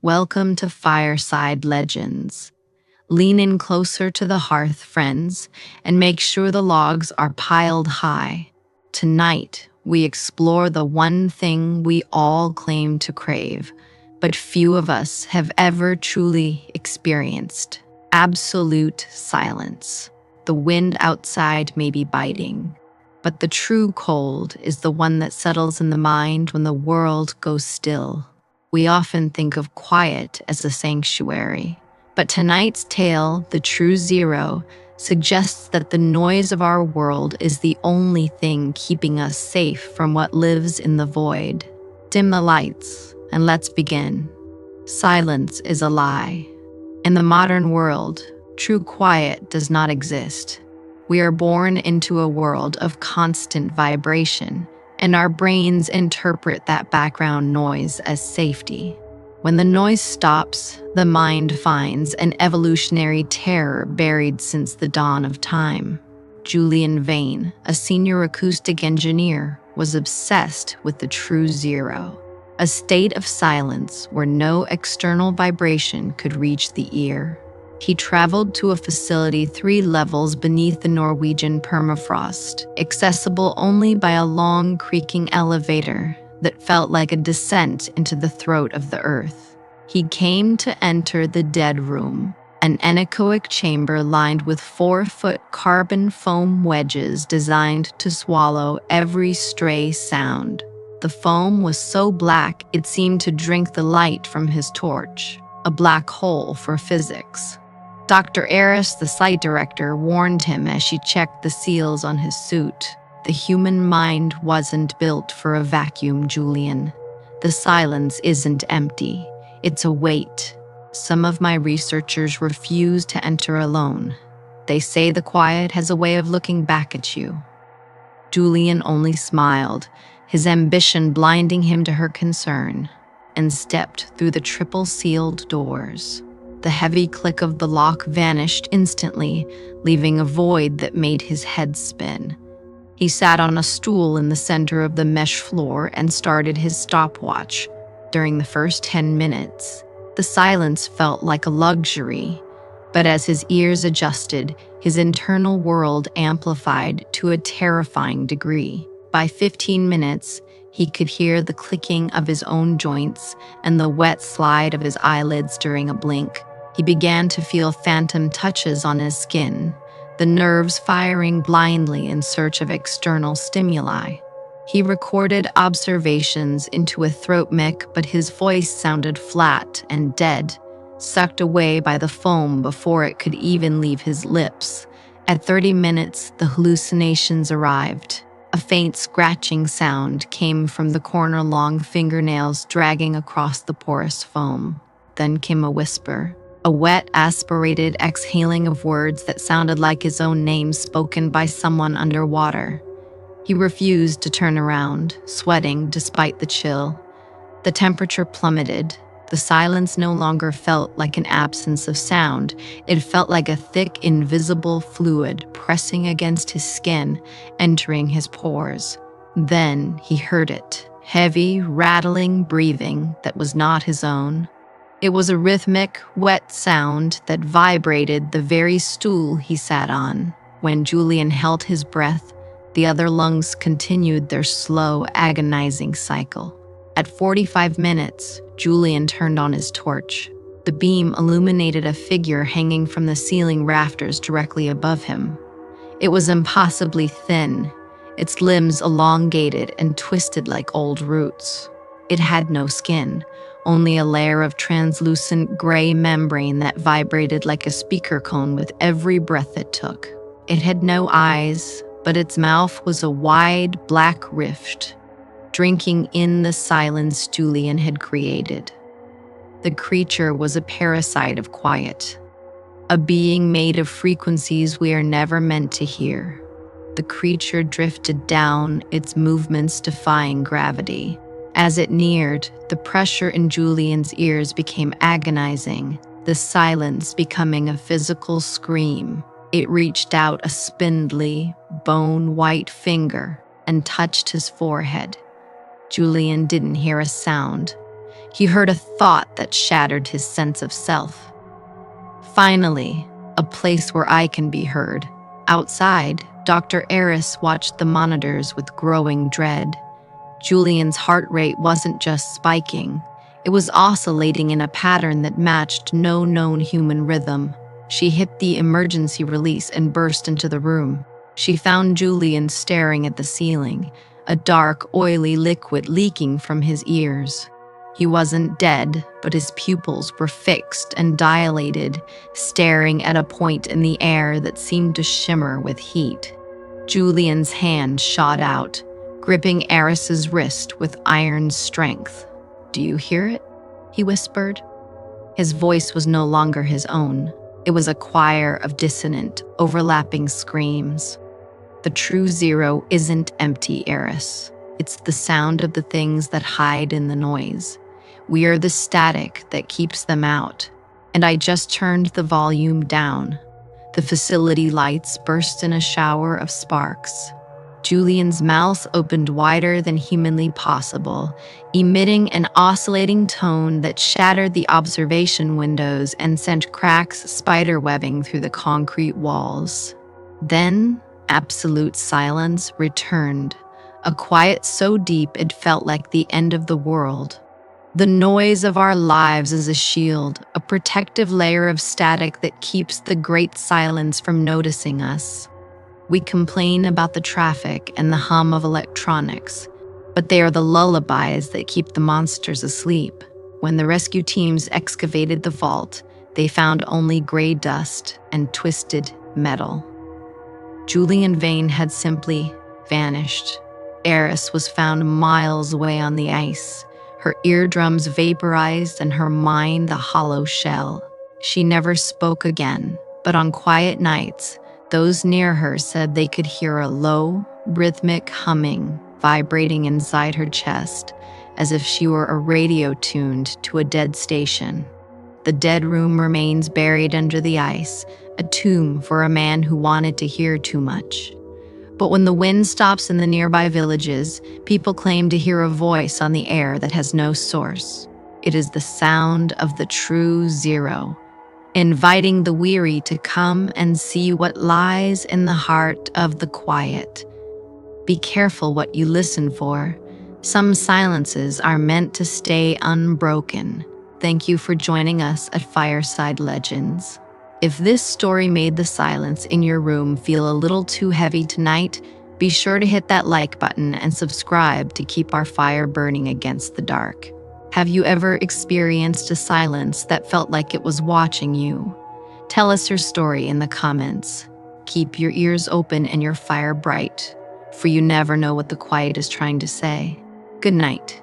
Welcome to Fireside Legends. Lean in closer to the hearth, friends, and make sure the logs are piled high. Tonight, we explore the one thing we all claim to crave, but few of us have ever truly experienced: absolute silence. The wind outside may be biting, but the true cold is the one that settles in the mind when the world goes still. We often think of quiet as a sanctuary, but tonight's tale, The True Zero, suggests that the noise of our world is the only thing keeping us safe from what lives in the void. Dim the lights, and let's begin. Silence is a lie. In the modern world, true quiet does not exist. We are born into a world of constant vibration, and our brains interpret that background noise as safety. When the noise stops, the mind finds an evolutionary terror buried since the dawn of time. Julian, a senior acoustic engineer, was obsessed with the true zero, a state of silence where no external vibration could reach the ear. He traveled to a facility 3 levels beneath the Norwegian permafrost, accessible only by a long, creaking elevator that felt like a descent into the throat of the earth. He came to enter the dead room, an anechoic chamber lined with 4-foot carbon foam wedges designed to swallow every stray sound. The foam was so black it seemed to drink the light from his torch, a black hole for physics. Dr. Eris, the site director, warned him as she checked the seals on his suit. The human mind wasn't built for a vacuum, Julian. The silence isn't empty. It's a weight. Some of my researchers refuse to enter alone. They say the quiet has a way of looking back at you. Julian only smiled, his ambition blinding him to her concern, and stepped through the triple-sealed doors. The heavy click of the lock vanished instantly, leaving a void that made his head spin. He sat on a stool in the center of the mesh floor and started his stopwatch. During the first 10 minutes, the silence felt like a luxury, but as his ears adjusted, his internal world amplified to a terrifying degree. By 15 minutes, he could hear the clicking of his own joints and the wet slide of his eyelids during a blink. He began to feel phantom touches on his skin, the nerves firing blindly in search of external stimuli. He recorded observations into a throat mic, but his voice sounded flat and dead, sucked away by the foam before it could even leave his lips. At 30 minutes, the hallucinations arrived. A faint scratching sound came from the corner-long fingernails dragging across the porous foam. Then came a whisper. A wet, aspirated exhaling of words that sounded like his own name spoken by someone underwater. He refused to turn around, sweating despite the chill. The temperature plummeted. The silence no longer felt like an absence of sound. It felt like a thick, invisible fluid pressing against his skin, entering his pores. Then he heard it. Heavy, rattling breathing that was not his own. It was a rhythmic, wet sound that vibrated the very stool he sat on. When Julian held his breath, the other lungs continued their slow, agonizing cycle. At 45 minutes, Julian turned on his torch. The beam illuminated a figure hanging from the ceiling rafters directly above him. It was impossibly thin, its limbs elongated and twisted like old roots. It had no skin, only a layer of translucent gray membrane that vibrated like a speaker cone with every breath it took. It had no eyes, but its mouth was a wide, black rift, drinking in the silence Julian had created. The creature was a parasite of quiet, a being made of frequencies we are never meant to hear. The creature drifted down, its movements defying gravity. As it neared, the pressure in Julian's ears became agonizing, the silence becoming a physical scream. It reached out a spindly, bone-white finger and touched his forehead. Julian didn't hear a sound. He heard a thought that shattered his sense of self. Finally, a place where I can be heard. Outside, Dr. Eris watched the monitors with growing dread. Julian's heart rate wasn't just spiking, it was oscillating in a pattern that matched no known human rhythm. She hit the emergency release and burst into the room. She found Julian staring at the ceiling, a dark, oily liquid leaking from his ears. He wasn't dead, but his pupils were fixed and dilated, staring at a point in the air that seemed to shimmer with heat. Julian's hand shot out, gripping Eris's wrist with iron strength. "Do you hear it?" he whispered. His voice was no longer his own. It was a choir of dissonant, overlapping screams. The true zero isn't empty, Eris. It's the sound of the things that hide in the noise. We are the static that keeps them out. And I just turned the volume down. The facility lights burst in a shower of sparks. Julian's mouth opened wider than humanly possible, emitting an oscillating tone that shattered the observation windows and sent cracks spiderwebbing through the concrete walls. Then, absolute silence returned, a quiet so deep it felt like the end of the world. The noise of our lives is a shield, a protective layer of static that keeps the great silence from noticing us. We complain about the traffic and the hum of electronics, but they are the lullabies that keep the monsters asleep. When the rescue teams excavated the vault, they found only gray dust and twisted metal. Julian Vane had simply vanished. Eris was found miles away on the ice, her eardrums vaporized and her mind a hollow shell. She never spoke again, but on quiet nights, those near her said they could hear a low, rhythmic humming vibrating inside her chest, as if she were a radio tuned to a dead station. The dead room remains buried under the ice, a tomb for a man who wanted to hear too much. But when the wind stops in the nearby villages, people claim to hear a voice on the air that has no source. It is the sound of the true zero, inviting the weary to come and see what lies in the heart of the quiet. Be careful what you listen for. Some silences are meant to stay unbroken. Thank you for joining us at Fireside Legends. If this story made the silence in your room feel a little too heavy tonight, be sure to hit that like button and subscribe to keep our fire burning against the dark. Have you ever experienced a silence that felt like it was watching you? Tell us your story in the comments. Keep your ears open and your fire bright, for you never know what the quiet is trying to say. Good night.